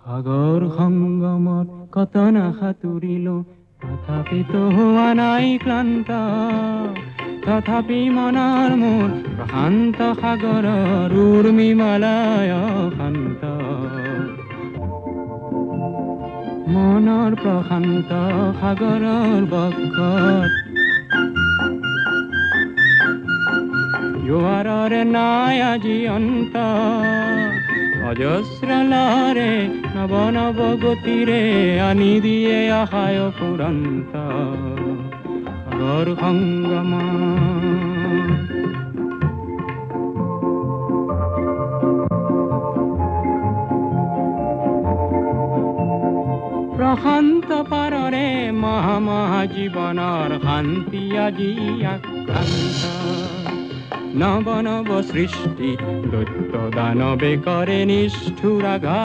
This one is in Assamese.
সাগৰ সংগমত কত না সাঁতুৰিলো তথাপিতো হোৱা নাই ক্লান্ত তথাপি মনৰ মোৰ প্ৰশান্ত সাগৰৰ উৰ্মিমালায় শান্ত মনৰ প্ৰশান্ত সাগৰৰ বক্ষত জোৱাৰৰে নাই আজি অন্ত অজস্ৰ লহৰে নৱ নৱ গতিৰে আনি দিয়ে আশায় ফুৰন্ত সাগৰ সংগম প্ৰশান্ত পাৰৰে মহা মহা জীৱনৰ শান্তি আজি আক্ৰান্ত নৱ নৱ সৃষ্টি দৈত্য দানৱে কৰে নিষ্ঠুৰ আঘাত